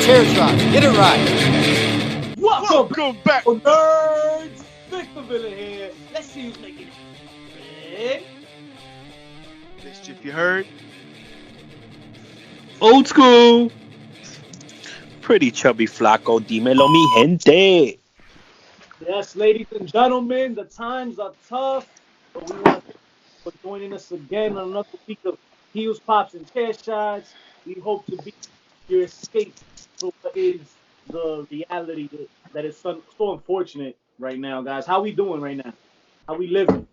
chair shot. Get it right. Welcome back. Nerds. Victor Villa here. Let's see who's making it. Mischief, you heard? Old school. Pretty chubby flaco, dímelo mi gente. Yes, ladies and gentlemen, the times are tough, but we want to thank you for joining us again on another week of Heels, Pops, and Chair Shots. We hope to be your escape for what is the reality that is so unfortunate right now, guys. How we doing right now? How we living?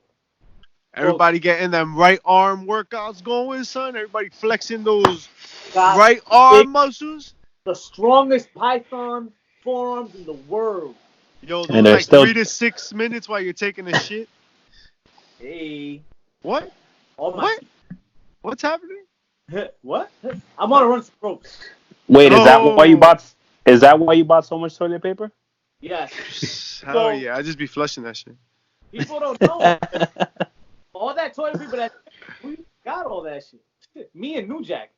Everybody getting them right arm workouts going, son. Everybody flexing those Got right arm muscles. the strongest python forearms in the world. Yo, those And they're like still- 3 to 6 minutes while you're taking a shit. Hey. What? Oh my. What? What's happening? What? I'm on to run some ropes. Wait, is that why you Oh. bought? Is that why you bought so much toilet paper? Yes. Hell yeah, I just be flushing that shit. People don't know. All that toilet paper that we got all that shit. Me and New Jack.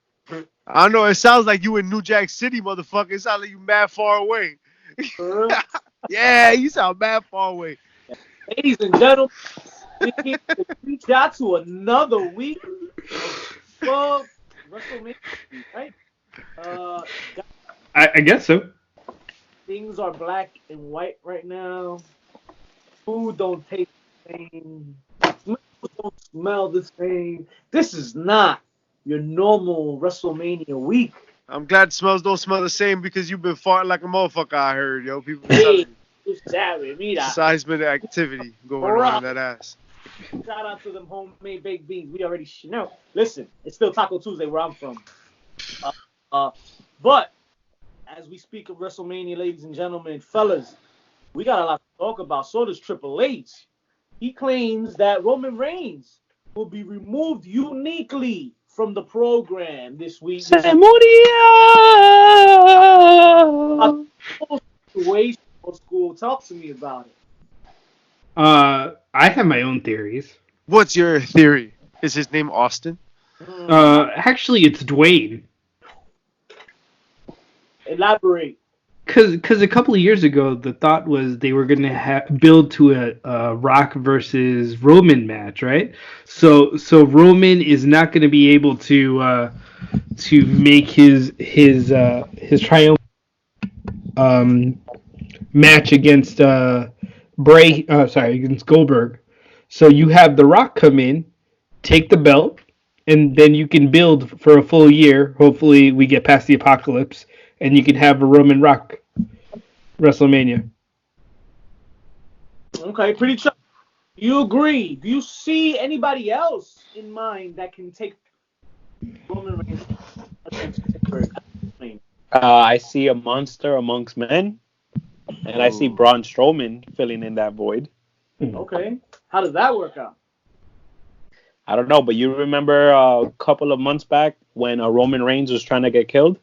I don't know. It sounds like you in New Jack City, motherfucker. It sounds like you mad far away. Yeah, you sound mad far away. Ladies and gentlemen, we get to reach out to another week of WrestleMania, right? I guess so. Things are black and white right now. Food don't taste the same. Smells don't smell the same. This is not your normal WrestleMania week. I'm glad smells don't smell the same because you've been farting like a motherfucker, I heard, yo. People Hey, sorry, mira. seismic activity going on in that ass. Shout out to them homemade baked beans. We already know. Listen, it's still Taco Tuesday where I'm from. But as we speak of WrestleMania, ladies and gentlemen, fellas, we got a lot to talk about. So does Triple H. He claims that Roman Reigns will be removed uniquely from the program this week. Se murió. Situation, old school. Talk to me about it. I have my own theories. What's your theory? Is his name Austin? Actually, it's Dwayne. Elaborate. Because a couple of years ago, the thought was they were going to build to a Rock versus Roman match, right? So Roman is not going to be able to make his triumph match against against Goldberg. So you have The Rock come in, take the belt, and then you can build for a full year. Hopefully, we get past the apocalypse, and you can have a Roman Rock WrestleMania. Okay, pretty true. You agree? Do you see anybody else in mind that can take Roman Reigns against Goldberg? I see a monster amongst men, and I see Braun Strowman filling in that void. Okay, how does that work out? I don't know, but you remember a couple of months back when Roman Reigns was trying to get killed?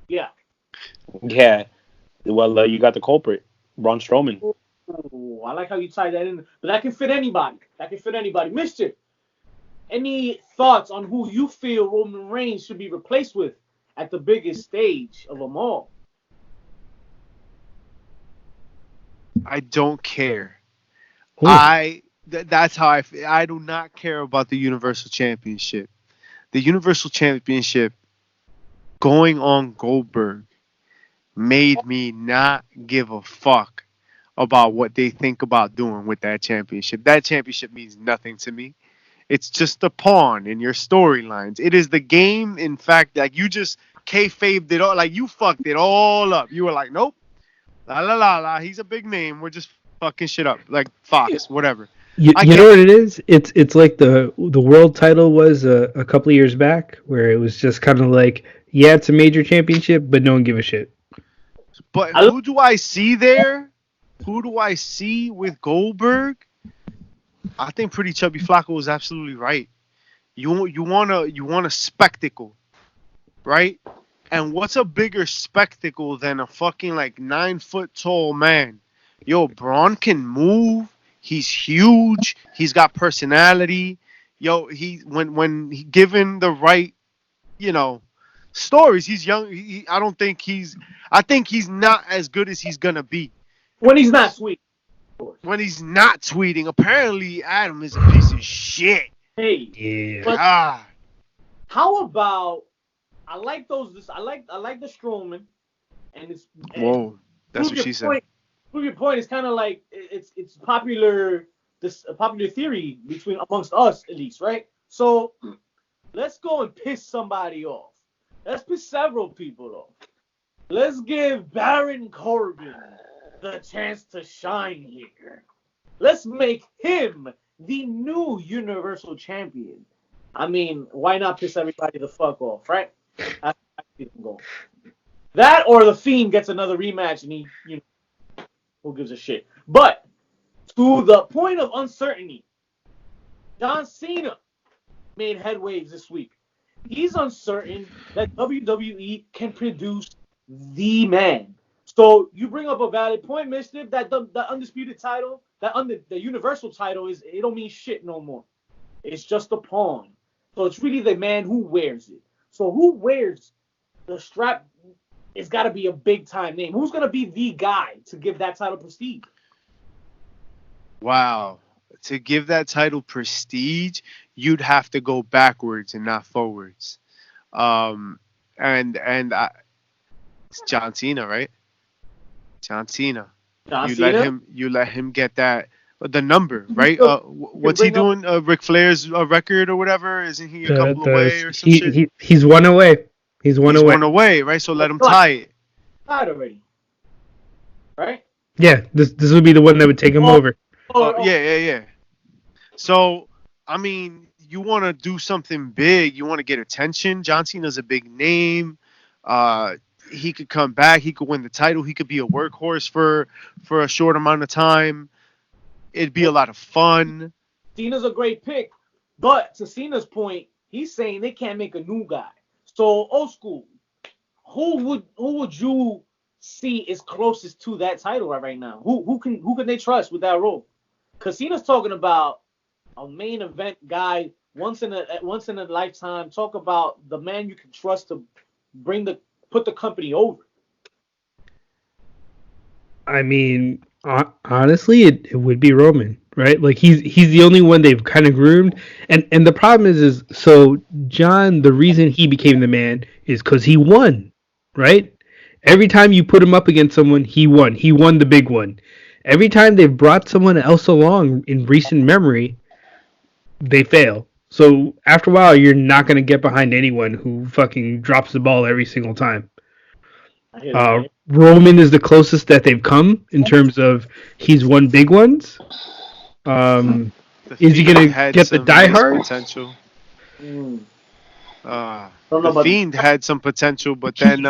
Yeah. Yeah. Well, you got the culprit, Braun Strowman. Ooh, I like how you tie that in, but that can fit anybody. Mischief, any thoughts on who you feel Roman Reigns should be replaced with at the biggest stage of them all? I don't care. Ooh. That's how I feel. I do not care about the Universal Championship. The Universal Championship going on Goldberg made me not give a fuck about what they think about doing with that championship. That championship means nothing to me. It's just a pawn in your storylines. It is the game. In fact, like you just kayfabed it all. Like you fucked it all up. You were like, nope. La la la la. He's a big name. We're just fucking shit up. Like Fox, whatever. You know what it is? It's like the world title was a couple of years back, where it was just kind of like, yeah, it's a major championship, but no one give a shit. But who do I see there? Who do I see with Goldberg? I think Pretty Chubby Flacco is absolutely right. You want a spectacle, right? And what's a bigger spectacle than a fucking like 9 foot tall man? Yo, Braun can move. He's huge. He's got personality. Yo, when he given the right, stories. He's young. I think he's not as good as he's gonna be When he's not sweet. Of course. when he's not tweeting. Apparently, Adam is a piece of shit. Hey, Yeah. but God. how about I like those? I like the Strowman, and it's Whoa, that's what she said. Prove your point. It's kind of like it's popular. This a popular theory between amongst us at least, right? So let's go and piss somebody off. Let's piss several people off. Let's give Baron Corbin the chance to shine here. Let's make him the new Universal Champion. I mean, why not piss everybody the fuck off, right? That's how I see them going. That or the Fiend gets another rematch and he, who gives a shit? But to the point of uncertainty, John Cena made headways this week. He's uncertain that WWE can produce the man. So you bring up a valid point, Mischief, that the undisputed title, the Universal title it don't mean shit no more. It's just a pawn. So it's really the man who wears it. So who wears the strap? It's got to be a big time name. Who's gonna be the guy to give that title prestige? Wow. To give that title prestige, you'd have to go backwards and not forwards. It's John Cena, right? John Cena. You let him get the number, right? What's he doing? Ric Flair's record or whatever? Isn't he a couple away or some shit? He's one away. He's one away, right? So let him tie it. Tied already, right? Yeah, this would be the one that would take him over. Yeah. So, I mean, you want to do something big. You want to get attention. John Cena's a big name. He could come back. He could win the title. He could be a workhorse for a short amount of time. It'd be a lot of fun. Cena's a great pick. But to Cena's point, he's saying they can't make a new guy. So, old school, who would you see is closest to that title right now? Who can they trust with that role? Because Cena's talking about a main event guy once in a lifetime. Talk about the man you can trust to put the company over. I mean, honestly, it would be Roman, right? Like he's the only one they've kind of groomed, and the problem is so John. The reason he became the man is because he won, right? Every time you put him up against someone, he won. He won the big one. Every time they've brought someone else along in recent memory, they fail. So after a while, you're not going to get behind anyone who fucking drops the ball every single time. Roman is the closest that they've come in terms of he's won big ones. Is he going to get the diehard? Potential. The Fiend had some potential, but then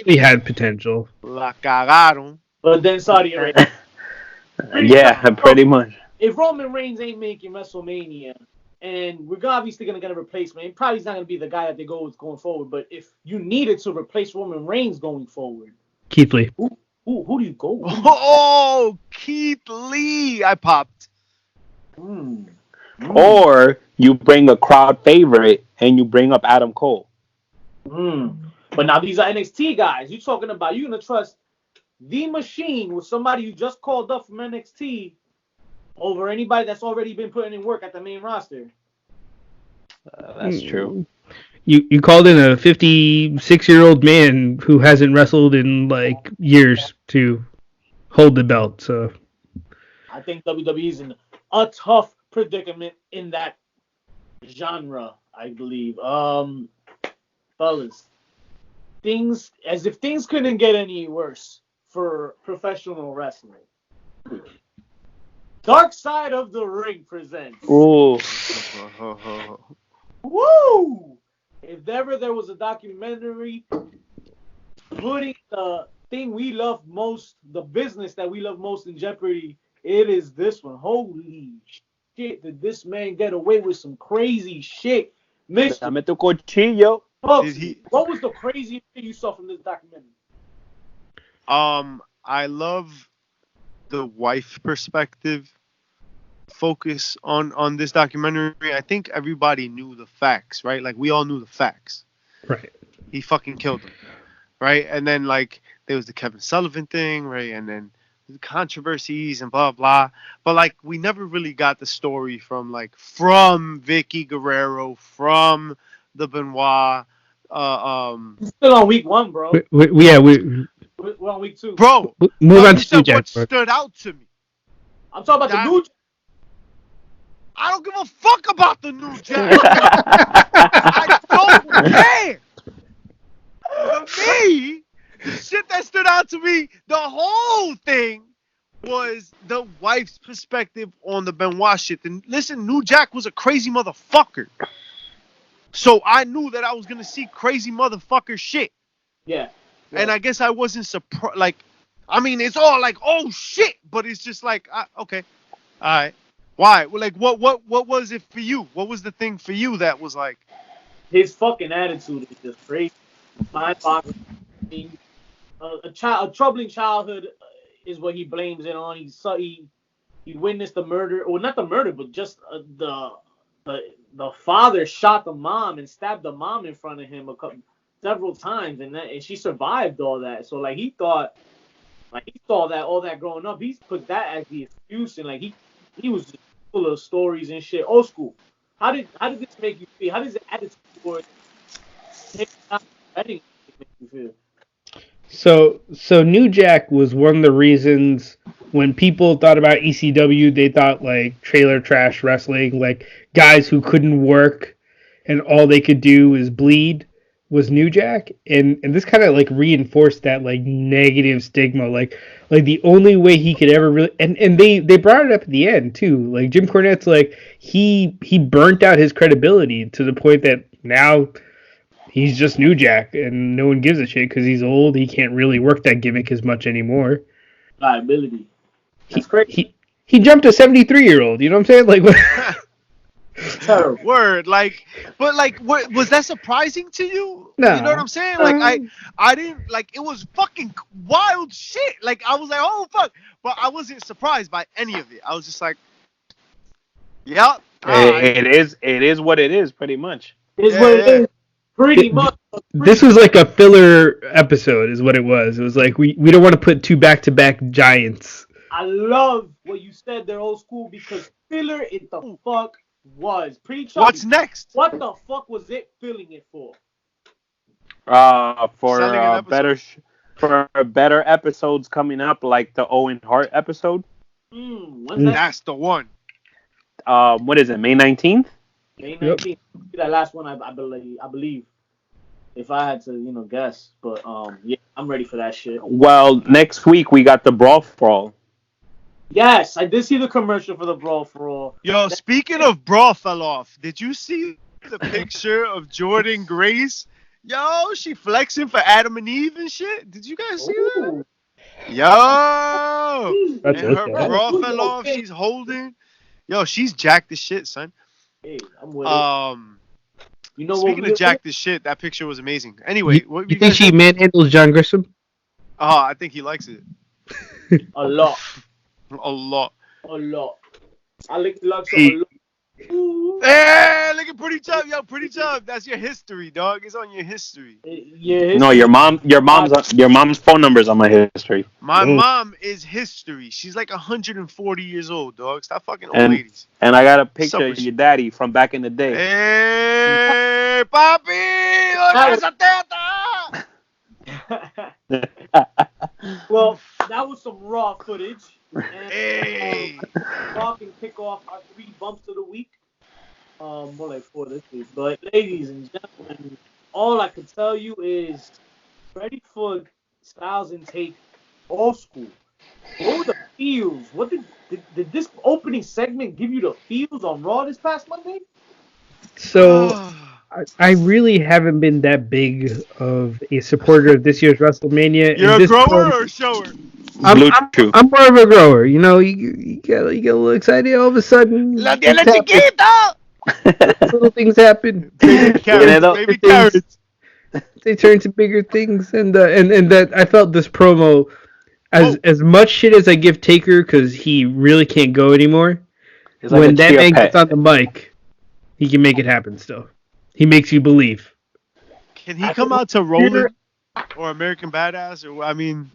he had potential. La cagaron. But then Saudi Arabia. Pretty much. If Roman Reigns ain't making WrestleMania, and we're obviously going to get a replacement, probably he's not going to be the guy that they go with going forward, but if you needed to replace Roman Reigns going forward, Keith Lee. Who do you go with? Oh, Keith Lee. I popped. Or you bring a crowd favorite and you bring up Adam Cole. But now these are NXT guys. You're talking about you're going to trust the Machine with somebody you just called up from NXT over anybody that's already been putting in work at the main roster. That's true. You called in a 56-year-old man who hasn't wrestled in like years to hold the belt. So I think WWE's in a tough predicament in that genre, I believe. Fellas, things couldn't get any worse for professional wrestling. Dark Side of the Ring presents. Ooh. Woo! If ever there was a documentary putting the thing we love most, the business that we love most in jeopardy, it is this one. Holy shit, did this man get away with some crazy shit? Dame tu cuchillo. Folks, what was the craziest thing you saw from this documentary? I love the wife perspective focus on this documentary. I think everybody knew the facts, right? Like we all knew the facts. Right. he fucking killed him, right? And then like there was the Kevin Sullivan thing, right? And then the controversies and blah blah. But like we never really got the story from Vicky Guerrero, from the Benoit. Still on week 1, bro. Yeah, We're on week 2. Bro, move but on you to said New Jack. what stood out to me. I'm talking about the That- new. I don't give a fuck about the New Jack. I don't care. For me, the shit that stood out to me, the whole thing was the wife's perspective on the Benoit shit. And listen, New Jack was a crazy motherfucker. So I knew that I was going to see crazy motherfucker shit. Yeah. And I guess I wasn't surprised. Like, I mean, it's all like, oh shit. But it's just like, okay. All right. Why? Well, like, what was it for you? What was the thing for you that was like? His fucking attitude is just crazy. Mind-boggling. A troubling childhood is what he blames it on. He witnessed the murder, or not the murder, but just the father shot the mom and stabbed the mom in front of him several times, and she survived all that. So like he saw that all that growing up. He's put that as the excuse, and like he was just full of stories and shit. Old school. How did this make you feel? How does the attitude towards betting make you feel? So New Jack was one of the reasons when people thought about ECW, they thought like trailer trash wrestling, like guys who couldn't work and all they could do is bleed was New Jack, and this kind of like reinforced that like negative stigma, like the only way he could ever really, and they brought it up at the end too, like Jim Cornette's like he burnt out his credibility to the point that now he's just New Jack, and no one gives a shit because he's old. He can't really work that gimmick as much anymore. Liability. That's crazy. He jumped a 73-year-old. You know what I'm saying? Like, what? Terrible. Word, like, but like, what was that surprising to you? No. You know what I'm saying? Like, I didn't like. It was fucking wild shit. Like, I was like, oh fuck, but I wasn't surprised by any of it. I was just like, yep. It is what it is, pretty much. It's what it is. Pretty much. This was like a filler episode, is what it was. It was like we don't want to put two back-to-back giants. I love what you said there, old school, because filler it the fuck was. Pretty chubby. What's next? What the fuck was it filling it for? For better episodes coming up, like the Owen Hart episode. When's that? That's the one. What is it? May 19th? May 19th. That last one, I believe. If I had to, guess, but yeah, I'm ready for that shit. Well, next week we got the Brawl for All. Yes, I did see the commercial for the Brawl for All. Yo, speaking of Brawl fell off, did you see the picture of Jordan Grace? Yo, she flexing for Adam and Eve and shit. Did you guys see that? Yo, That's and her okay. bra fell off. She's holding. Yo, she's jacked as shit, son. Hey, I'm with it. Speaking of jacked as shit, that picture was amazing. Anyway, what You think she manhandles John Grissom? Oh, I think he likes it. A lot. A lot. I like a lot. Ooh. Hey, look at Pretty Chub. Yo, Pretty Chub. That's your history, dog. It's on your history. Yeah. No, your mom's phone number's on my history. My mom is history. She's like 140 years old, dog. Stop fucking old ladies. And I got a picture of your daddy from back in the day. Hey, papi! ¡Esa teta! Well, that was some raw footage. And, Hey! Raw can kick off our 3 bumps of the week. More like 4 this week. But ladies and gentlemen, all I can tell you is ready for Styles and Tate old school. What were the feels? What did this opening segment give you the feels on Raw this past Monday? So I really haven't been that big of a supporter of this year's WrestleMania. You're a grower or a shower? I'm more of a grower. You get a little excited all of a sudden. La tiene chiquita! Little things happen. Baby carrots. They turn to bigger things, and that I felt this promo as much shit as I give Taker because he really can't go anymore. It's like when a that chia man pet. gets on the mic, he can make it happen. Still, he makes you believe. Can he come out to Roland or American Badass? Or I mean,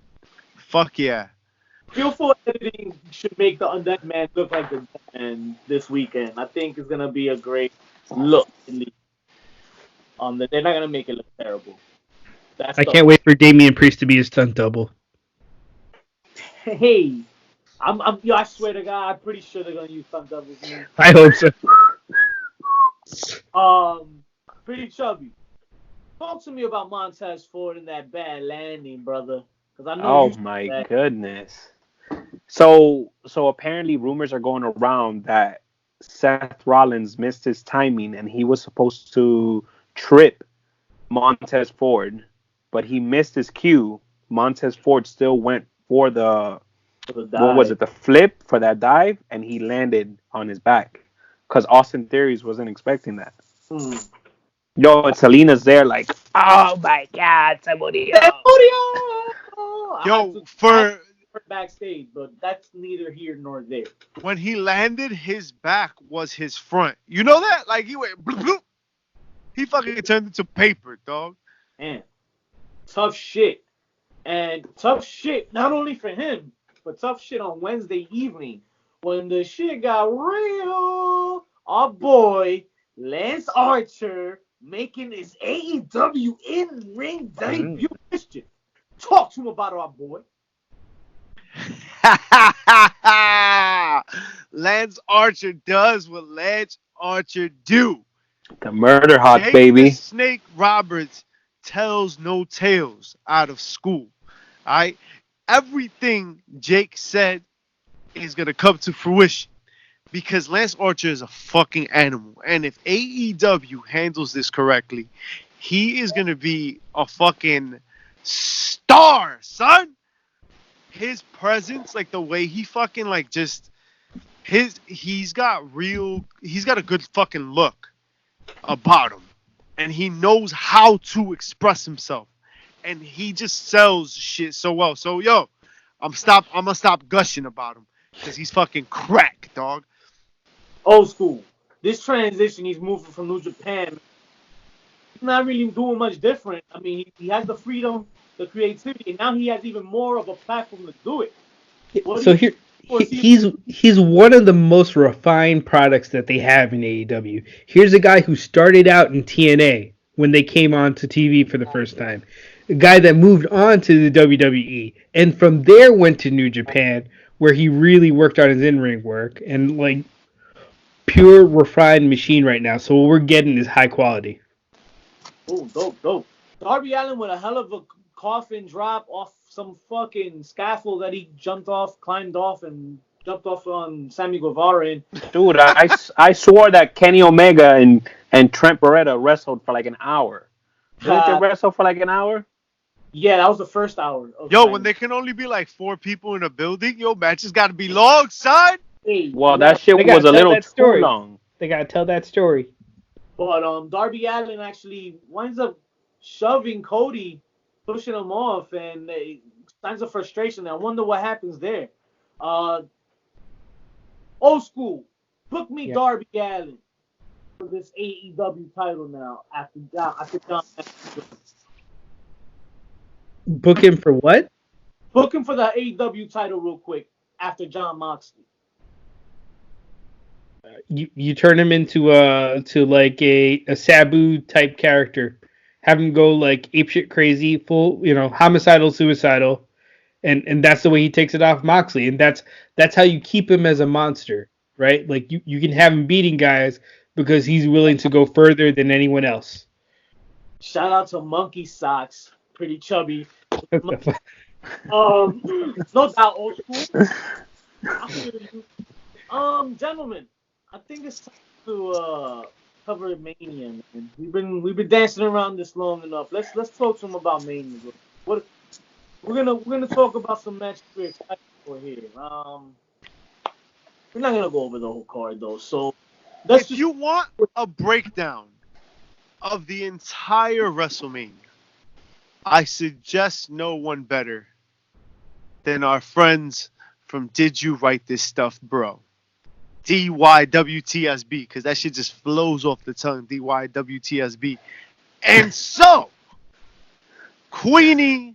fuck yeah. Feel 4 editing should make the Undead Man look like the Dead Man this weekend. I think it's gonna be a great look. At least. They're not gonna make it look terrible. I can't wait for Damian Priest to be his stunt double. Hey, I swear to God, I'm pretty sure they're gonna use stunt doubles. Man. I hope so. Pretty chubby. Talk to me about Montez Ford and that bad landing, brother. Because I know. Oh my goodness. So apparently rumors are going around that Seth Rollins missed his timing and he was supposed to trip Montez Ford, but he missed his cue. Montez Ford still went for the what was it, the flip for that dive, and he landed on his back because Austin Theories wasn't expecting that. Yo, and Selena's there like, oh my God, somebody. Yo, for backstage, but that's neither here nor there. When he landed, his back was his front. You know that? Like he went bloop, bloop. He fucking turned into paper, dog. Man, tough shit. And tough shit not only for him, but tough shit on Wednesday evening when the shit got real. Our boy Lance Archer making his AEW in-ring debut. Christian, talk to him about our boy. Lance Archer does what Lance Archer do. The murder hawk, Jake baby. The Snake Roberts tells no tales out of school. All right? Everything Jake said is going to come to fruition because Lance Archer is a fucking animal. And if AEW handles this correctly, he is going to be a fucking star, son. His presence, like the way he fucking like just he's got a good fucking look about him, and he knows how to express himself, and he just sells shit so well. So yo, I'm gonna stop gushing about him because he's fucking crack, dog. Old school. This transition, he's moving from New Japan. He's not really doing much different. I mean, he has the freedom, the creativity, and now he has even more of a platform to do it. So here, he's one of the most refined products that they have in AEW. Here's a guy who started out in TNA when they came on to TV for the first time. A guy that moved on to the WWE, and from there went to New Japan, where he really worked on his in-ring work, and like pure refined machine right now. So what we're getting is high quality. Oh, dope. Darby Allin with a hell of a coffin drop off some fucking scaffold that he climbed off, and jumped off on Sammy Guevara. And dude, I swore that Kenny Omega and Trent Beretta wrestled for like an hour. Didn't they wrestle for like an hour? Yeah, that was the first hour. Yo, when there can only be like 4 people in a building, yo, matches got to be long, son. Well, that shit was a little too long. They gotta tell that story. But Darby Allin actually winds up shoving Cody, pushing him off, and signs of frustration. I wonder what happens there. Old school, book me Darby Allin for this AEW title now after John. Book him for what? Book him for the AEW title real quick after John Moxley. You turn him into like a Sabu type character. Have him go like apeshit crazy, full, homicidal, suicidal, and that's the way he takes it off Moxley, and that's how you keep him as a monster, right? Like you can have him beating guys because he's willing to go further than anyone else. Shout out to Monkey Socks, pretty chubby. No doubt, old school. Gentlemen, I think it's time to cover Mania, man. We've been dancing around this long enough. Let's talk to them about Mania. What we're gonna talk about some matches we're excited for here. We're not gonna go over the whole card though. So if you want a breakdown of the entire WrestleMania, I suggest no one better than our friends from Did You Write This Stuff, Bro? DYWTSB, because that shit just flows off the tongue. DYWTSB. And so, Queenie,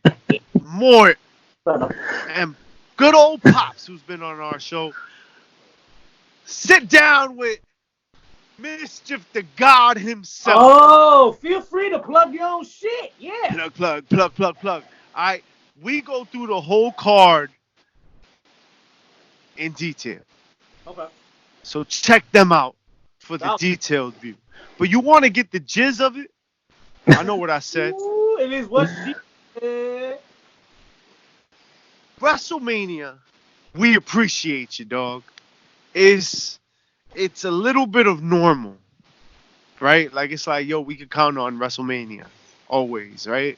Mort, Shut up. and good old Pops, who's been on our show, sit down with Mischief the God himself. Oh, feel free to plug your own shit. Yeah. Plug. All right, we go through the whole card in detail. Okay. So check them out for the Wow. detailed view. But you want to get the jizz of it? I know what I said. Ooh, it is what she said. WrestleMania, we appreciate you, dog. It's a little bit of normal, right? Like it's like, yo, we can count on WrestleMania always, right?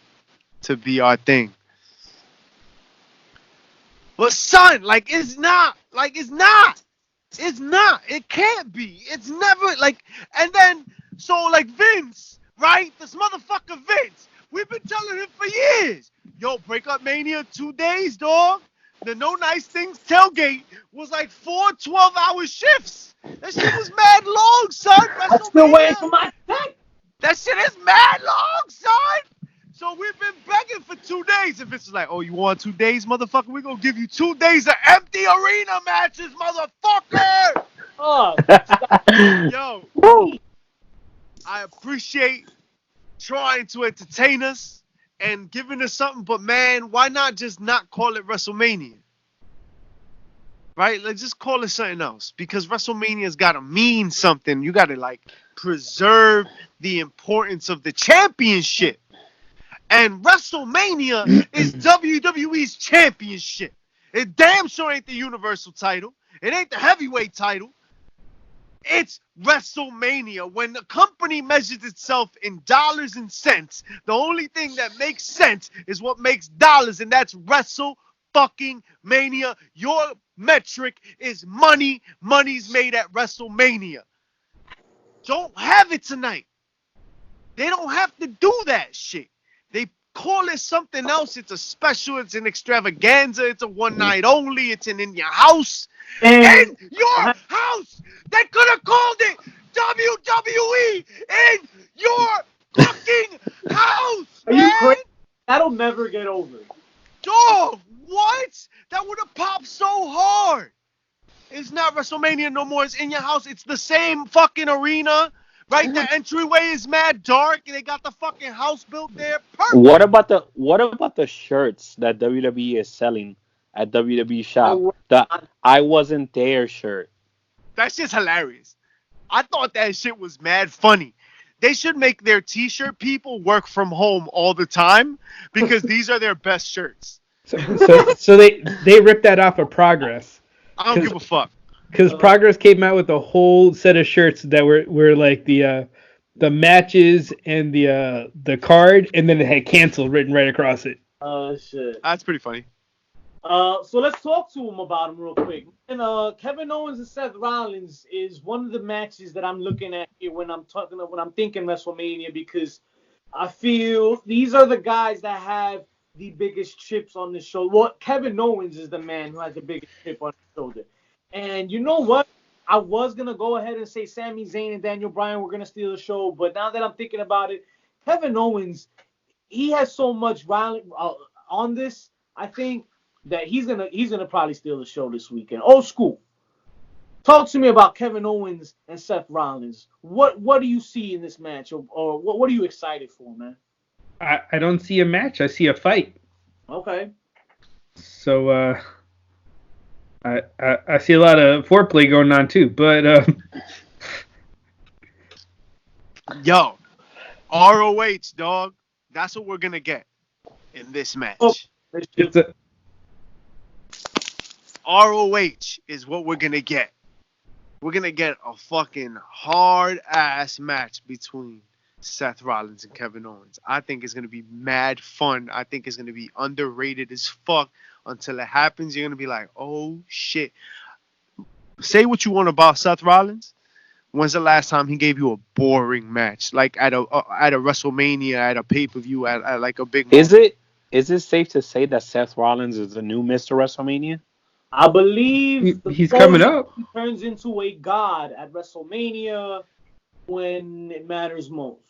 To be our thing. But son, it's not. It can't be. It's never and then Vince, right? This motherfucker Vince. We've been telling him for years. Yo, Breakup Mania 2 days, dog. The No Nice Things tailgate was like 4 12-hour shifts. That shit was mad long, son. I'm still waiting for my thing. That shit is mad long, son. So we've been begging for 2 days. If it's like, oh, you want 2 days, motherfucker? We're going to give you 2 days of empty arena matches, motherfucker. Oh, Yo, Woo. I appreciate trying to entertain us and giving us something, but man, why not just not call it WrestleMania? Right? Let's just call it something else, because WrestleMania's got to mean something. You got to preserve the importance of the championship. And WrestleMania is WWE's championship. It damn sure ain't the Universal title. It ain't the heavyweight title. It's WrestleMania. When the company measures itself in dollars and cents, the only thing that makes sense is what makes dollars, and that's WrestleMania. Your metric is money. Money's made at WrestleMania. Don't have it tonight. They don't have to do that shit. They call it something else. It's a special. It's an extravaganza. It's a one night only. It's in your house. In your house. They could have called it WWE in your fucking house, are man. you crazy? That'll never get over. Dog, what? That would have popped so hard. It's not WrestleMania no more. It's in your house. It's the same fucking arena. Right, the entryway is mad dark, and they got the fucking house built there. Perfect. What about the shirts that WWE is selling at WWE shop? The I wasn't there shirt. That shit's hilarious. I thought that shit was mad funny. They should make their t-shirt people work from home all the time, because these are their best shirts. So they ripped that off of Progress. I don't give a fuck. Because Progress came out with a whole set of shirts that were like the matches and the card, and then it had canceled written right across it. Oh shit. That's pretty funny. So let's talk to him about him real quick. And Kevin Owens and Seth Rollins is one of the matches that I'm looking at here when I'm thinking WrestleMania, because I feel these are the guys that have the biggest chips on the shoulder. Well, Kevin Owens is the man who has the biggest chip on his shoulder. And you know what? I was going to go ahead and say Sami Zayn and Daniel Bryan were going to steal the show. But now that I'm thinking about it, Kevin Owens, he has so much on this, I think, that he's gonna probably steal the show this weekend. Old school. Talk to me about Kevin Owens and Seth Rollins. What do you see in this match? Or what are you excited for, man? I don't see a match. I see a fight. Okay. So, I see a lot of foreplay going on too, but Yo, ROH, dog. That's what we're gonna get in this match. Oh, ROH is what we're gonna get. We're gonna get a fucking hard ass match between Seth Rollins and Kevin Owens. I think it's gonna be mad fun. I think it's gonna be underrated as fuck. Until it happens, you're gonna be like, oh shit. Say what you want about Seth Rollins. When's the last time he gave you a boring match, like at a WrestleMania, at a pay-per-view, at like a big moment? Is it safe to say that Seth Rollins is the new Mr. WrestleMania? I believe he's coming up. He turns into a god at WrestleMania when it matters most.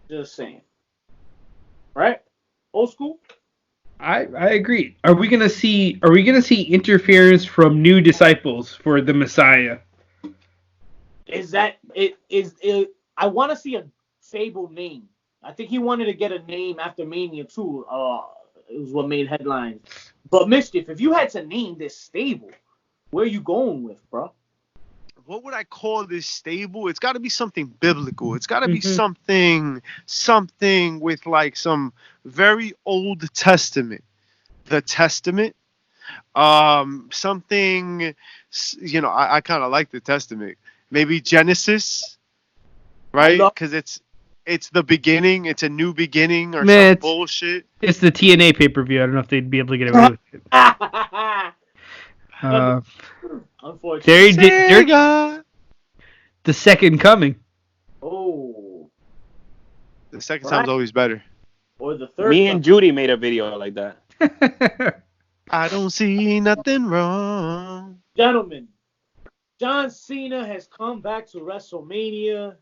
Just saying. Right? Old school. I agree. Are we gonna see interference from new disciples for the Messiah? Is that it? I want to see a Sable name. I think he wanted to get a name after Mania too. It was what made headlines. But Mischief, if you had to name this stable, where are you going with, bro? What would I call this stable? It's got to be something biblical. It's got to be Mhm. something with like some very Old Testament, the Testament. Something, I kind of like the Testament. Maybe Genesis, I right? love. Because it's the beginning. It's a new beginning or some Man, bullshit. it's the TNA pay-per-view. I don't know if they'd be able to get away with it. Uh, Unfortunately. they're Sega. the second coming. Oh, The second time's right. always better. Or the third. Me and Judy made a video like that. I don't see nothing wrong. Gentlemen, John Cena has come back to WrestleMania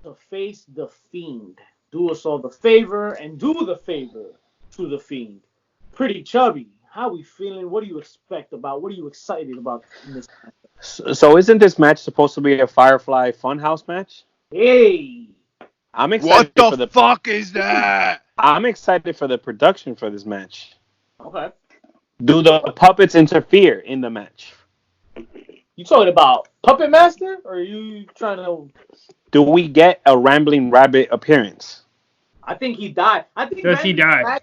to face The Fiend. Do us all the favor and do the favor to The Fiend. Pretty chubby. How we feeling? What do you expect about? What are you excited about in this match? So isn't this match supposed to be a Firefly Funhouse match? Hey. I'm What excited the for the fuck is that? I'm excited for the production for this match. Okay. Do the puppets interfere in the match? You talking about Puppet Master, or are you trying to? Do we get a Rambling Rabbit appearance? I think he died. I think Does he Randy die? died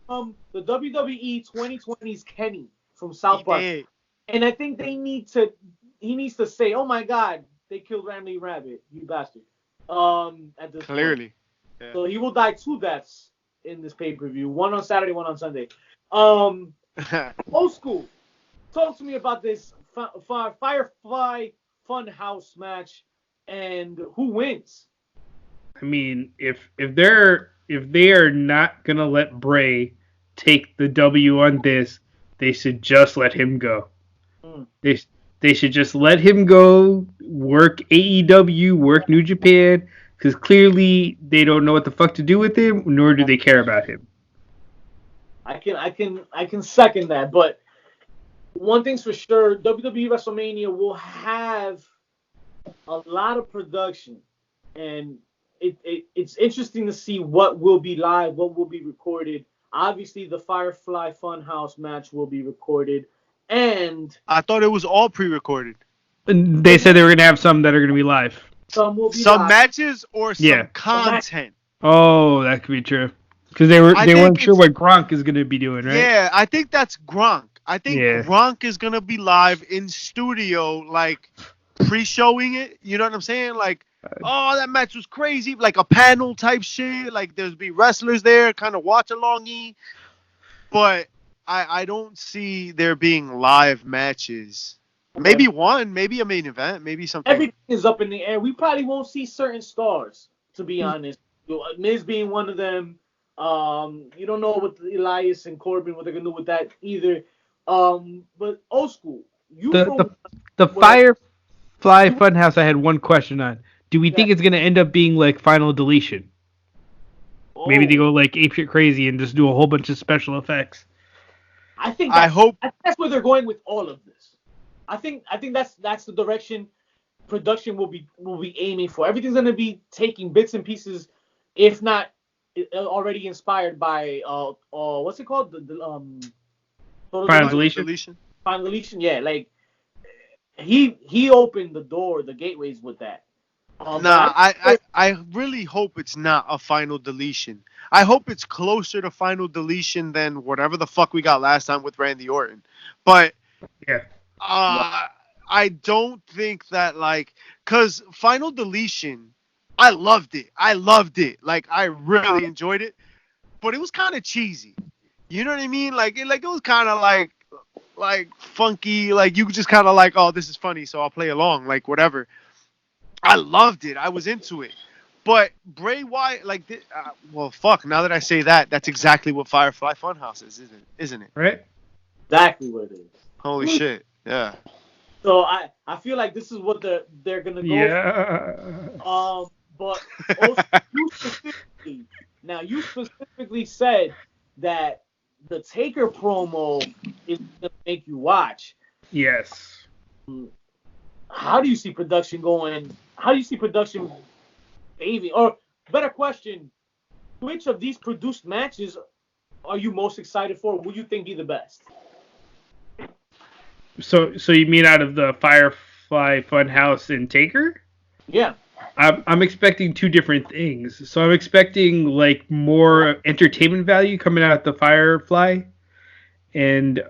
from the WWE 2020's Kenny from South He Park, did. and I think they need to. He needs to say, "Oh my God, they killed Randy Rabbit, you bastard." At this point, Clearly. Yeah. so he will die 2 deaths in this pay-per-view. One on Saturday, one on Sunday. Um, Old school. Talk to me about this Firefly Funhouse match and who wins. I mean, if they are not gonna let Bray take the W on this, they should just let him go. Mm. They should just let him go, work AEW, work New Japan, because clearly they don't know what the fuck to do with him, nor do they care about him. I can second that, but one thing's for sure, WWE WrestleMania will have a lot of production, and it's interesting to see what will be live, what will be recorded. Obviously, the Firefly Funhouse match will be recorded, and I thought it was all pre-recorded. And they said they were gonna have some that are gonna be live. some will be Some live. matches or Yeah. some content. Oh, that could be true. Because they I think weren't sure it's- what Gronk is gonna be doing, right? Yeah, I think that's Gronk. I think Yeah. Gronk is gonna be live in studio, like pre-showing it. You know what I'm saying? Like, oh, that match was crazy, like a panel type shit. Like there's be wrestlers there, kind of watch alongy. But I don't see there being live matches. Maybe one, maybe a main event, maybe something. Everything is up in the air. We probably won't see certain stars, to be honest. Miz being one of them. You don't know what Elias and Corbin, what they're gonna do with that either. But old school. You The what I- Firefly Funhouse, I had one question on. Do we think it's gonna end up being like Final Deletion? Maybe they go like apeshit crazy and just do a whole bunch of special effects. I think I hope that's where they're going with all of this. I think that's the direction production will be aiming for. Everything's gonna be taking bits and pieces, if not already inspired by what's it called, Final Deletion. Final Deletion. Yeah, like he opened the door, the gateways with that. Nah, I really hope it's not a Final Deletion. I hope it's closer to Final Deletion than whatever the fuck we got last time with Randy Orton. But Yeah. I don't think that cause Final Deletion, I loved it. Like I really enjoyed it, but it was kind of cheesy. You know what I mean? Like it was kind of like funky. Like you just kind of like, oh, this is funny, so I'll play along. Like whatever. I loved it. I was into it. But Bray Wyatt, well, fuck. Now that I say that, that's exactly what Firefly Funhouse is, isn't it? Right? Exactly what it is. Holy shit. Yeah. So I feel like this is what they're gonna go. Yeah. But also, you specifically said that the Taker promo is gonna make you watch. Yes. How do you see production going? How do you see production paving? Or better question, which of these produced matches are you most excited for? Who you think be the best? So you mean out of the Firefly Funhouse and Taker? Yeah. I'm expecting two different things. So I'm expecting like more entertainment value coming out of the Firefly, and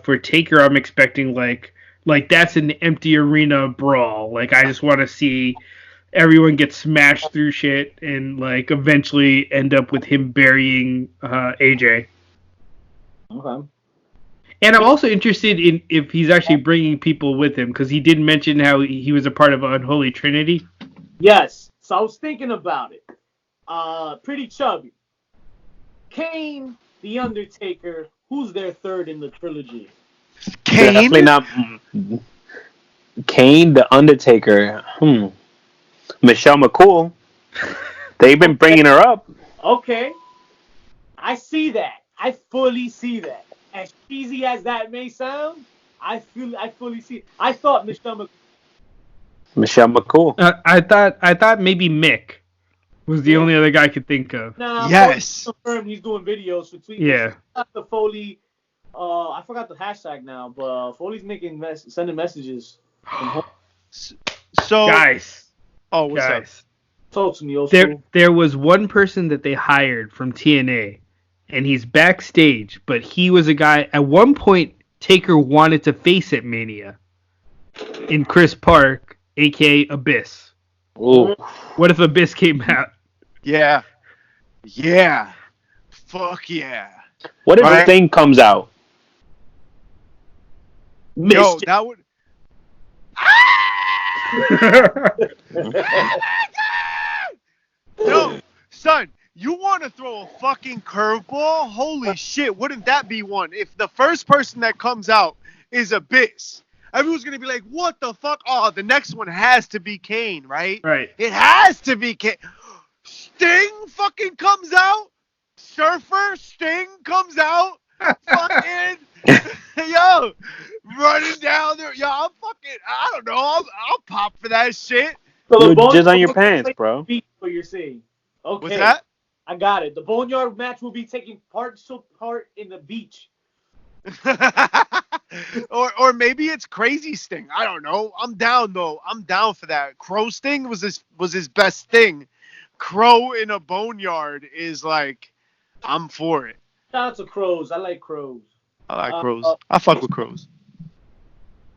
for Taker, I'm expecting like that's an empty arena brawl. Like I just want to see everyone get smashed through shit and like eventually end up with him burying AJ. Okay. And I'm also interested in if he's actually bringing people with him because he did mention how he was a part of Unholy Trinity. Yes. So I was thinking about it. Pretty chubby. Kane, The Undertaker. Who's their third in the trilogy? Definitely Kane? not Kane, The Undertaker. Michelle McCool. They've been bringing her up. Okay. I see that. I fully see that. As cheesy as that may sound, I fully see it. I thought Michelle McCool. I thought maybe Mick was the only other guy I could think of. Nah, Yes. Foley confirmed he's doing videos for tweets. Yeah. The Foley, I forgot the hashtag now, but Foley's sending messages. So, Guys, oh, what's up? Talk to me, old school. There was one person that they hired from TNA, and he's backstage, but he was a guy. At one point, Taker wanted to face at Mania in Chris Park, aka Abyss. Ooh. What if Abyss came out? Yeah. Yeah. Fuck yeah. What if Right. Sting comes out? Yo, that would. Yo, son, you want to throw a fucking curveball? Holy shit, wouldn't that be one? If the first person that comes out is Abyss, everyone's going to be like, what the fuck? Oh, the next one has to be Kane, right? Right. It has to be Kane. Sting fucking comes out. Surfer Sting comes out. Fucking, yo, running down there. Yo, I'm fucking, I don't know. I'll pop for that shit. So You're Boneyard just on your will pants, take bro. beat what you're saying. Okay. What's that? I got it. The Boneyard match will be taking part in the beach. or maybe it's Crazy Sting. I don't know. I'm down though. I'm down for that. Crow Sting was his best thing. Crow in a boneyard is like, I'm for it. Shout out to Crows. I like Crows. I like crows. I fuck with crows.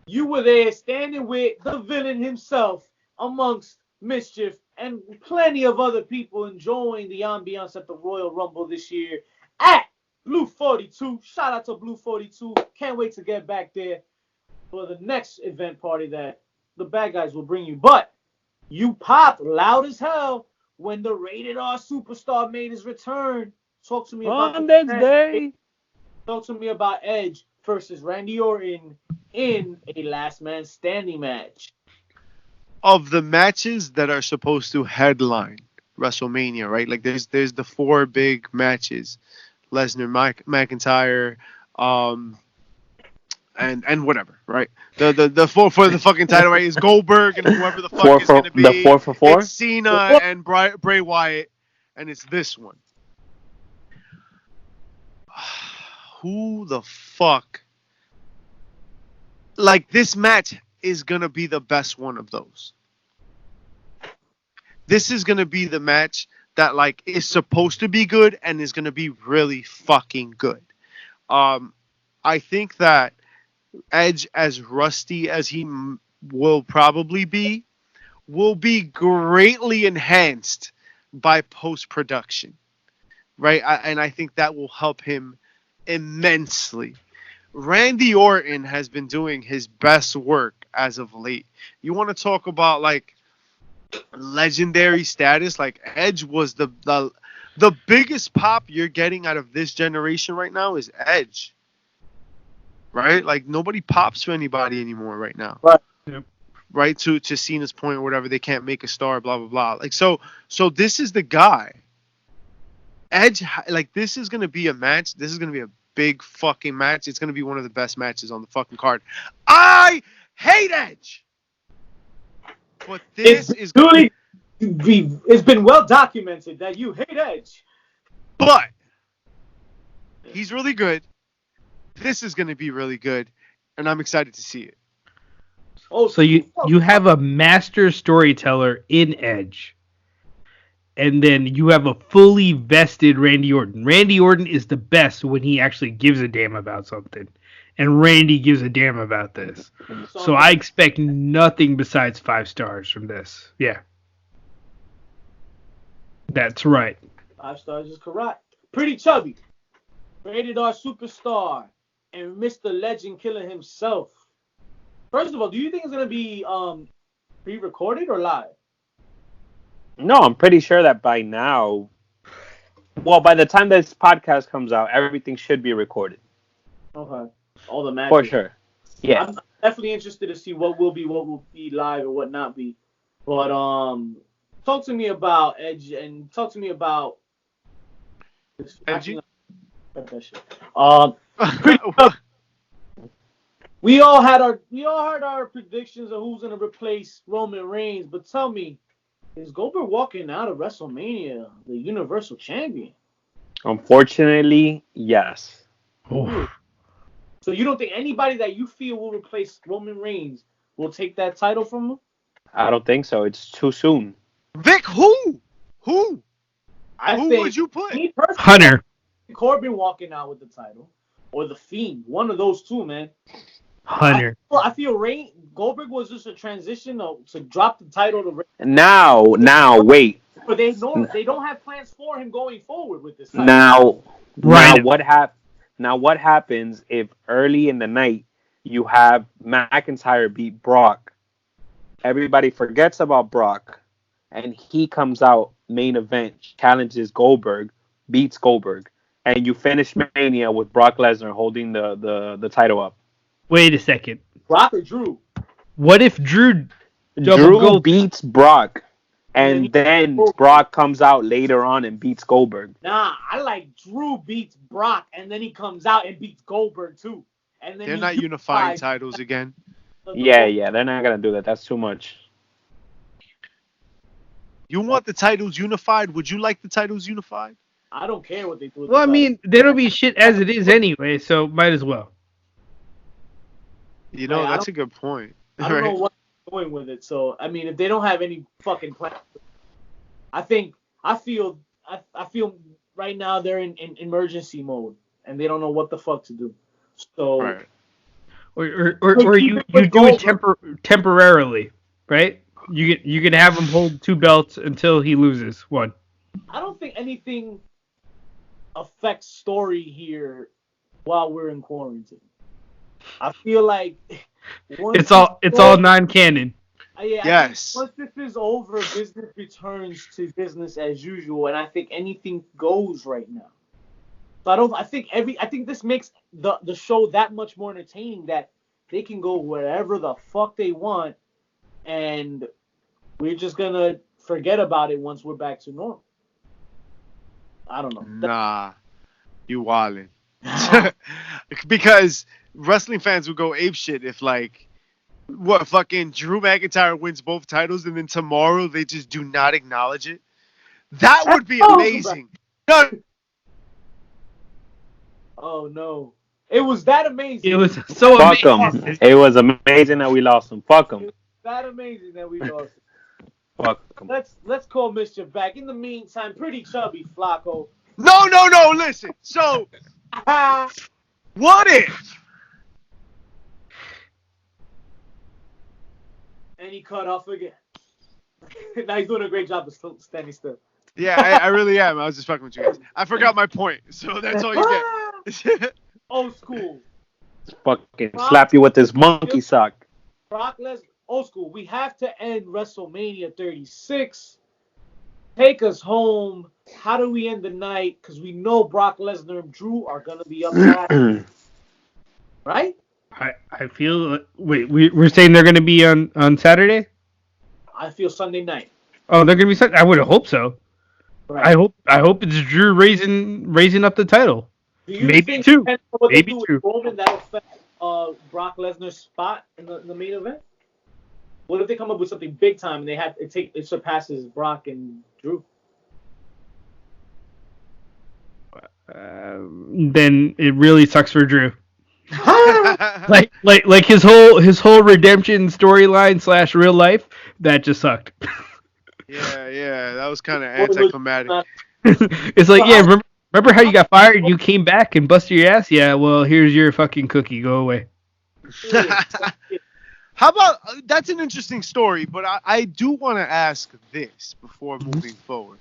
You were there standing with the villain himself amongst Mischief and plenty of other people enjoying the ambiance at the Royal Rumble this year at Blue 42. Shout out to Blue 42. Can't wait to get back there for the next event party that the bad guys will bring you. But you popped loud as hell when the Rated R Superstar made his return. Talk to me about On next day. Talk to me about Edge versus Randy Orton in a last man standing match. Of the matches that are supposed to headline WrestleMania, right? Like there's the four big matches. Lesnar, McIntyre, and whatever, right? The four for the fucking title, right? Is Goldberg and whoever the fuck is gonna be. The 4 for 4? It's Cena and Bray Wyatt, and it's this one. Who the fuck? Like, this match is gonna be the best one of those. This is gonna be the match that like is supposed to be good and is gonna be really fucking good. I think that Edge, as rusty as he will probably be, will be greatly enhanced by post-production, right? And I think that will help him immensely. Randy Orton has been doing his best work as of late. You want to talk about like legendary status? Like Edge was the biggest pop you're getting out of this generation right now is Edge. Right? Like nobody pops for anybody anymore right now. Right. Yep. Right? To Cena's point or whatever, they can't make a star, blah blah blah. Like so this is the guy. Edge, like, this is gonna be a match. This is gonna be a big fucking match. It's gonna be one of the best matches on the fucking card. I hate Edge, but this is really it's been well documented that you hate Edge. But he's really good. This is gonna be really good, and I'm excited to see it. Oh, so you have a master storyteller in Edge. And then you have a fully vested Randy Orton. Randy Orton is the best when he actually gives a damn about something. And Randy gives a damn about this. So I expect nothing besides 5 stars from this. Yeah. That's right. 5 stars is correct. Pretty Chubby. Rated R superstar. And Mr. Legend Killer himself. First of all, do you think it's going to be pre-recorded or live? No, I'm pretty sure that by now, well, by the time this podcast comes out, everything should be recorded. Okay. All the matches. For sure. Yeah. I'm definitely interested to see what will be live and what not be. But talk to me about Edge and talk to me about Edgy? We all had our predictions of who's gonna replace Roman Reigns, but tell me, is Goldberg walking out of WrestleMania the Universal Champion? Unfortunately, yes. Ooh. So you don't think anybody that you feel will replace Roman Reigns will take that title from him? I don't think so. It's too soon. Vic, who? Who would you put? Hunter. Corbin walking out with the title, or the Fiend. One of those two, man. Hunter. I feel Goldberg was just a transition to drop the title to Reigns. Now, wait. But they don't have plans for him going forward with this title. Now what happens if early in the night you have McIntyre beat Brock? Everybody forgets about Brock, and he comes out main event, challenges Goldberg, beats Goldberg, and you finish Mania with Brock Lesnar holding the title up. Wait a second. Brock or Drew? What if Drew beats Brock, and then Brock comes out later on and beats Goldberg? Nah, I like Drew beats Brock, and then he comes out and beats Goldberg too. And then they're not unifying titles again. Yeah, they're not gonna do that. That's too much. You want the titles unified? Would you like the titles unified? I don't care what they do. Well, I mean, that'll be shit as it is anyway, so might as well. You know, that's a good point. I don't know what they're doing with it. So, I mean, if they don't have any fucking plan, I feel right now they're in emergency mode and they don't know what the fuck to do. So, right. Or you do it temporarily, right? You can have him hold 2 belts until he loses one. I don't think anything affects story here while we're in quarantine. I feel like it's all non-canon. Yeah, yes. Once this is over, business returns to business as usual, and I think anything goes right now. So I think this makes the show that much more entertaining that they can go wherever the fuck they want, and we're just gonna forget about it once we're back to normal. I don't know. Nah, you wildin'. Because wrestling fans would go apeshit if, like, what, fucking Drew McIntyre wins both titles and then tomorrow they just do not acknowledge it. That would be amazing. No. Oh no, it was that amazing. It was so Fuck amazing. him. It was amazing that we lost him. Fuck him. That amazing that we lost. Fuck him. Let's call Mischief back. In the meantime, Pretty Chubby Flacco. No. Listen. So, what if? And he cut off again. Now he's doing a great job of standing still. Yeah, I really am. I was just fucking with you guys. I forgot my point, so that's all you get. Old school. Fucking slap you with this monkey sock. Brock Lesnar. Old school. We have to end WrestleMania 36. Take us home. How do we end the night? Because we know Brock Lesnar and Drew are going to be up there. Right? I feel... Wait, we're saying they're going to be on Saturday? I feel Sunday night. Oh, they're going to be Sunday? I would hope so. I hope it's Drew raising up the title. Do you Maybe think, two. depending on what Maybe they do with two. Roman, that'll affect Brock Lesnar's spot in the main event? What if they come up with something big time and it surpasses Brock and Drew? Then it really sucks for Drew. like his whole redemption storyline / real life that just sucked. yeah, that was kind of anticlimactic. It's like, yeah, remember how you got fired and you came back and busted your ass? Yeah, well, here's your fucking cookie. Go away. How about that's an interesting story, but I do want to ask this before moving forward.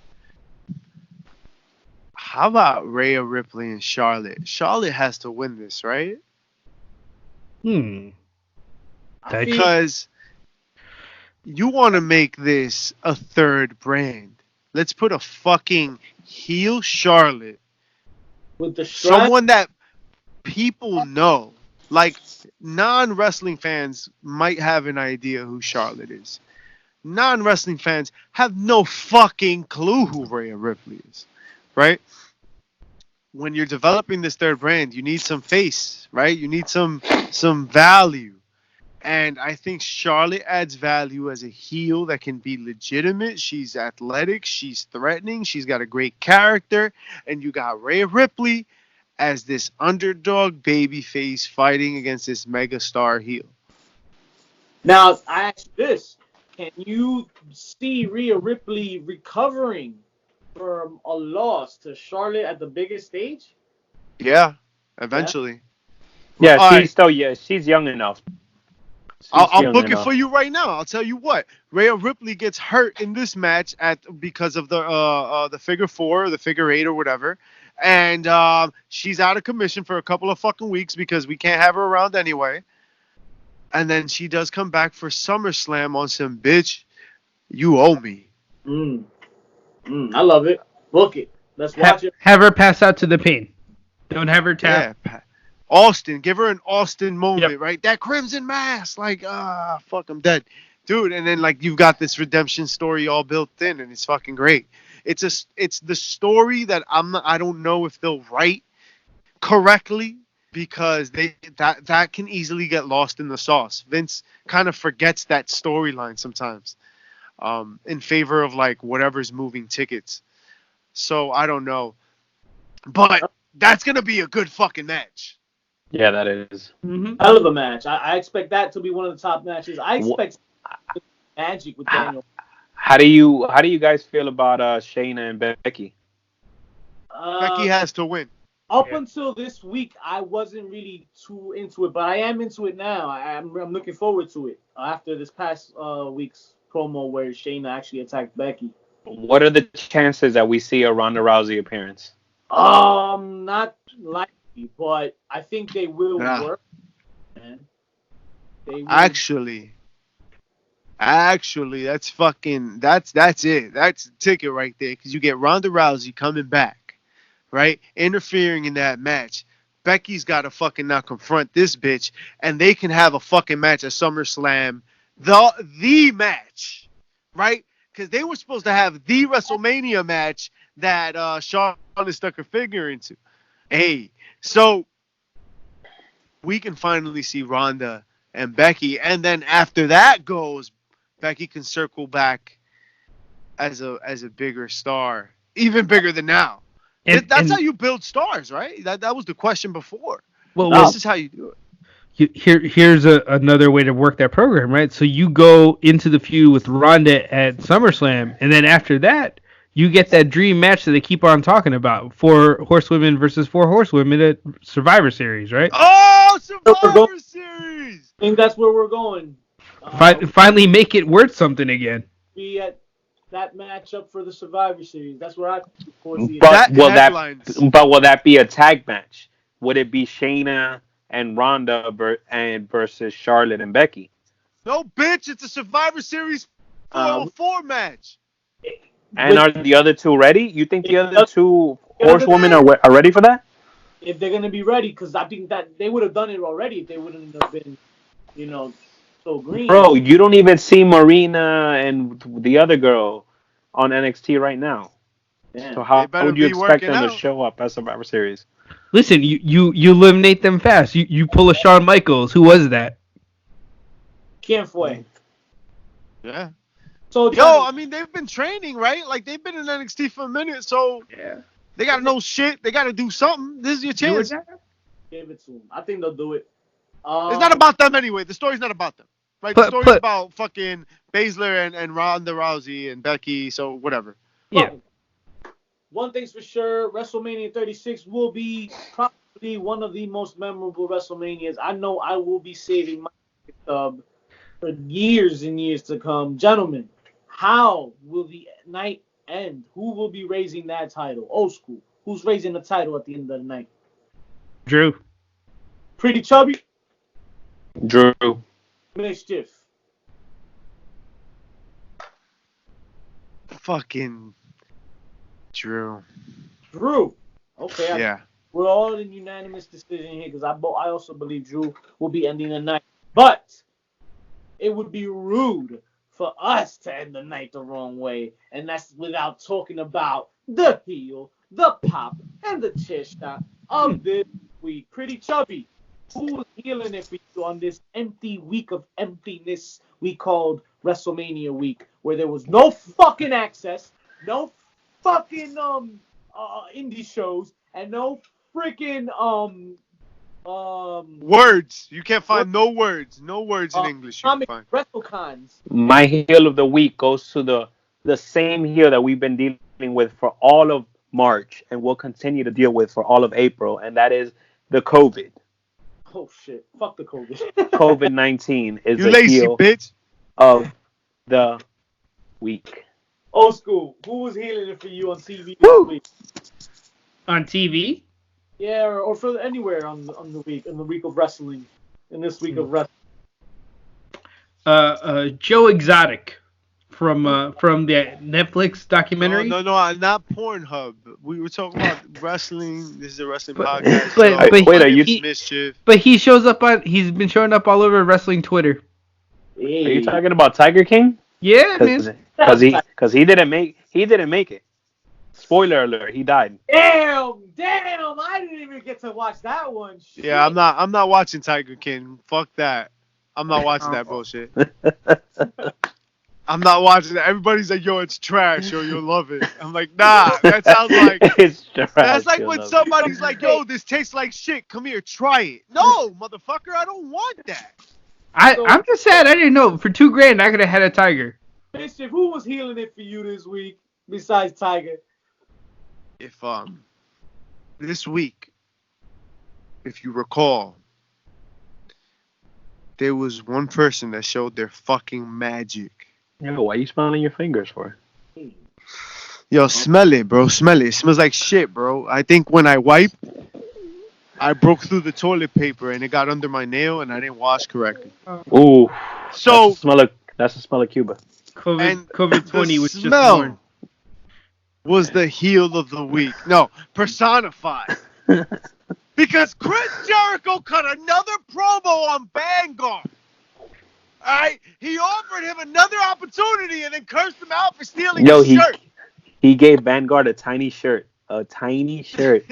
How about Rhea Ripley and Charlotte? Charlotte has to win this, right? Because you want to make this a third brand. Let's put a fucking heel Charlotte with the strap. Someone that people know. Like, non-wrestling fans might have an idea who Charlotte is. Non-wrestling fans have no fucking clue who Rhea Ripley is, right? When you're developing this third brand, you need some face, right? You need some value. And I think Charlotte adds value as a heel that can be legitimate. She's athletic. She's threatening. She's got a great character. And you got Rhea Ripley as this underdog babyface fighting against this megastar heel. Now, I ask you this. Can you see Rhea Ripley recovering from a loss to Charlotte at the biggest stage? Yeah, eventually. Yeah, she's young enough. I'll book it for you right now. I'll tell you what. Rhea Ripley gets hurt in this match because of the figure 4 or the figure 8 or whatever. And she's out of commission for a couple of fucking weeks because we can't have her around anyway. And then she does come back for SummerSlam on some bitch. You owe me. I love it. Book it. Let's watch it. Have her pass out to the pain. Don't have her tap. Yeah. Austin. Give her an Austin moment, right? That crimson mask. Like, fuck, I'm dead. Dude, and then like you've got this redemption story all built in and it's fucking great. It's the story that I don't know if they'll write correctly because that can easily get lost in the sauce. Vince kind of forgets that storyline sometimes in favor of like whatever's moving tickets. So I don't know. But that's going to be a good fucking match. Yeah, that is. Hell of a match. I expect that to be one of the top matches. I expect magic with Daniel. How do you guys feel about Shayna and Becky? Becky has to win. Up until this week, I wasn't really too into it, but I am into it now. I'm looking forward to it after this past week's promo where Shayna actually attacked Becky. What are the chances that we see a Ronda Rousey appearance? Not likely, but I think they will work. Man. They will. Actually, that's it. That's the ticket right there because you get Ronda Rousey coming back, right? Interfering in that match. Becky's got to fucking now confront this bitch, and they can have a fucking match at SummerSlam, the match, right? Because they were supposed to have the WrestleMania match that Charlotte stuck her finger into. Hey, so we can finally see Ronda and Becky, and then after that goes, Becky can circle back as a bigger star, even bigger than now. That's how you build stars, right? That was the question before. Well, this is how you do it. Here's another way to work that program, right? So you go into the feud with Ronda at SummerSlam, and then after that, you get that dream match that they keep on talking about: 4 horsewomen versus 4 horsewomen at Survivor Series, right? Oh, Survivor Series! I think that's where we're going. Finally, make it worth something again. Be at that matchup for the Survivor Series. That's where I foresee it. But will that be a tag match? Would it be Shayna and Ronda versus Charlotte and Becky? No, bitch! It's a Survivor Series 404 match. And are the other two ready? You think the other two horsewomen are ready for that? If they're gonna be ready, because I think that they would have done it already if they wouldn't have been, so green. Bro, you don't even see Marina and the other girl on NXT right now. Damn. So how better would you be expect working them to out. show up at Survivor Series? Listen, you eliminate them fast. You pull a Shawn Michaels. Who was that? Can't wait. Yeah. So, Yo, I mean, they've been training, right? Like, they've been in NXT for a minute, so Yeah. they got to know shit. They got to do something. This is your Do it chance. now. give it to them. I think they'll do it. It's not about them anyway. The story's not about them. Right? The story's about fucking Baszler and Ronda Rousey and Becky, so whatever. Yeah. One thing's for sure, WrestleMania 36 will be probably one of the most memorable WrestleManias. I know I will be saving my stub for years and years to come. Gentlemen, how will the night end? Who will be raising that title? Old school. Who's raising the title at the end of the night? Drew. Pretty Chubby? Drew. Mischief. Fucking Drew. Drew. Okay. Yeah. We're all in unanimous decision here because I also believe Drew will be ending the night. But it would be rude for us to end the night the wrong way. And that's without talking about the heel, the pop, and the chair shot of this week. Pretty Chubby. Who's healing it for you on this empty week of emptiness we called WrestleMania week, where there was no fucking access, no fucking indie shows, and no freaking Words. You can't find no words. No words in English you can comic find. WrestleCons. My heel of the week goes to the same heel that we've been dealing with for all of March and will continue to deal with for all of April, and that is the COVID. Oh shit! Fuck the COVID. COVID-19 is You the lazy heel bitch. of the week. Old school. Who was healing it for you on TV this week? On TV? Yeah, or for anywhere on the week, in the week of wrestling, in this week of wrestling. Joe Exotic from the Netflix documentary. No, not Pornhub. We were talking about wrestling. This is a wrestling But- podcast. but- so but are you- Mischief? But he shows up on. He's been showing up all over wrestling Twitter. Hey. Are you talking about Tiger King? Yeah, man. Because he didn't make it. Spoiler alert: he died. Damn! I didn't even get to watch that one. Shit. Yeah, I'm not watching Tiger King. Fuck that. I'm not watching that bullshit. I'm not watching that. Everybody's like, yo, it's trash, yo, you'll love it. I'm like, nah, that sounds like It's trash. that's like You'll when love it. somebody's like, yo, this tastes like shit. Come here, try it. No, motherfucker, I don't want that. I'm just sad. I didn't know. For $2,000, I could have had a tiger. Mischief, who was healing it for you this week besides Tiger? If this week, if you recall, there was one person that showed their fucking magic. Yo, why are you smiling your fingers for? Yo, smell it, bro. Smell it. It smells like shit, bro. I think when I wiped, I broke through the toilet paper and it got under my nail and I didn't wash correctly. Ooh. So That's the smell of Cuba. COVID-20 was just smell born. was the heel of the week. No, personified. Because Chris Jericho cut another promo on Vanguard. Alright? He offered him another opportunity and then cursed him out for stealing his shirt. He gave Vanguard a tiny shirt. A tiny shirt.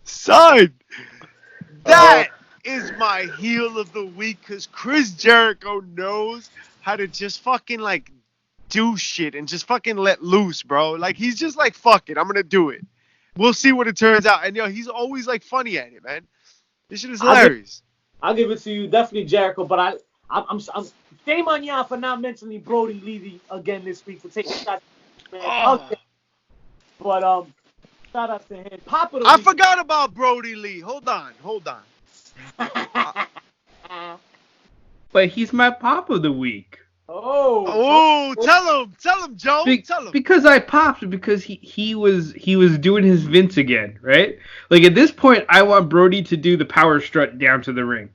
Son, that is my heel of the week because Chris Jericho knows how to just fucking like do shit and just fucking let loose, bro. Like he's just like, fuck it, I'm gonna do it. We'll see what it turns out. And yo, he's always like funny at it, man. This shit is hilarious. I'll give it to you, definitely Jericho. But I'm shame on y'all for not mentioning Brody Lee again this week for taking shots. Man. Okay. But shout out to him. Pop of the I week. forgot about Brody Lee. Hold on. But he's my pop of the week. Oh, tell him, Joe. Tell him. Because I popped because he was doing his Vince again, right? Like at this point, I want Brody to do the power strut down to the ring.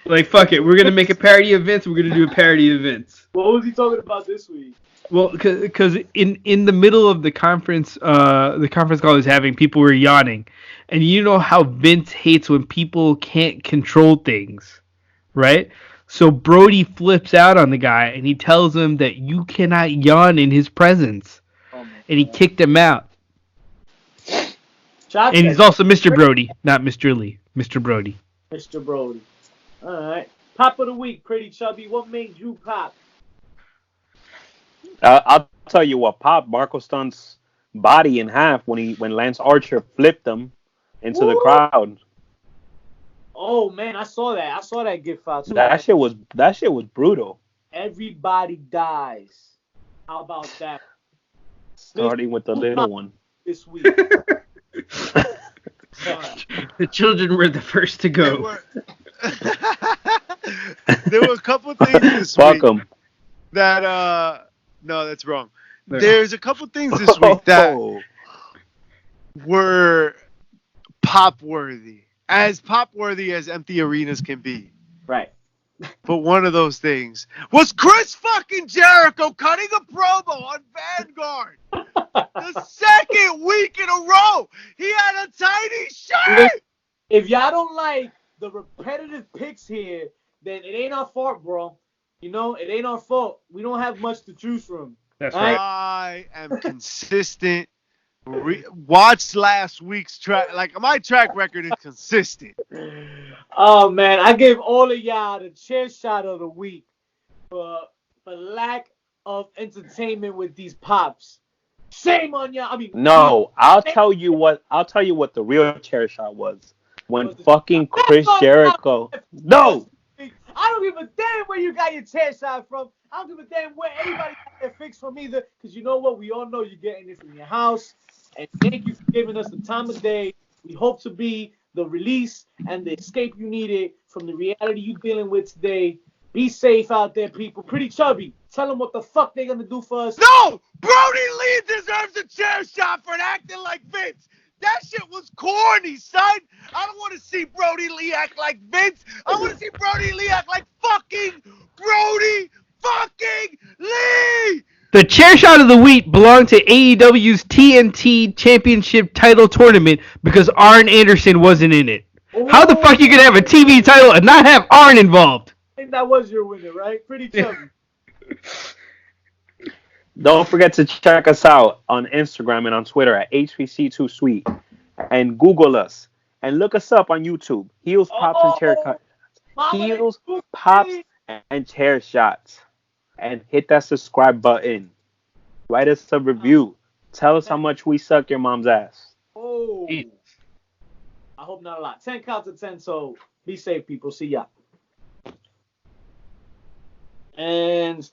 Like fuck it, we're gonna make a parody of Vince. We're gonna do a parody of Vince. What was he talking about this week? Well, because in the middle of the conference call he was having, people were yawning, and you know how Vince hates when people can't control things, right? So Brody flips out on the guy and he tells him that you cannot yawn in his presence. Oh my And he God. kicked him out. Shot And he's that, also Mr. Brody, not Mr. Lee. Mr. Brody. Mr. Brody. All right. Pop of the week, Pretty Chubby. What made you pop? I'll tell you what, Pop Marco Stunt's body in half when Lance Archer flipped him into the Woo! crowd. Oh man, I saw that. I saw that gift file too. That shit was brutal. Everybody dies. How about that? Starting with the little one. This week. The children were the first to There go. were, there were a couple things this Fuck week him. that no, that's wrong. No. There's a couple things this week that Oh. were pop worthy. As pop worthy as empty arenas can be. Right. But one of those things was Chris fucking Jericho cutting a promo on Vanguard. The second week in a row, he had a tiny shirt. If y'all don't like the repetitive picks here, then it ain't our fault, bro. You know, it ain't our fault. We don't have much to choose from. That's right. I am consistent. Watch last week's track. Like, my track record is consistent. Oh man, I gave all of y'all the chair shot of the week for lack of entertainment with these pops. Shame on y'all. I mean, No, I'll tell you what the real chair shot was. When Was it- fucking Chris Jericho. No! I don't give a damn where you got your chair shot from. I don't give a damn where anybody got their fix from either. Because you know what? We all know you're getting it from your house. And thank you for giving us the time of day. We hope to be the release and the escape you needed from the reality you're dealing with today. Be safe out there, people. Pretty Chubby. Tell them what the fuck they're going to do for us. No! Brody Lee deserves a chair shot for acting like Vince. That shit was corny, son. I don't want to see Brody Lee act like Vince. I want to see Brody Lee act like fucking Brody fucking Lee. The chair shot of the week belonged to AEW's TNT Championship title tournament because Arn Anderson wasn't in it. How the fuck you gonna have a TV title and not have Arn involved? I think that was your winner, right? Pretty Chubby. Don't forget to check us out on Instagram and on Twitter at HPC2Sweet. And Google us. And look us up on YouTube. Heels, Pops, and Chair Shots. Heels, Pops, and Chair Shots. And hit that subscribe button. Write us a review. Tell us how much we suck your mom's ass. Oh. I hope not a lot. 10 counts of 10, so be safe, people. See ya. And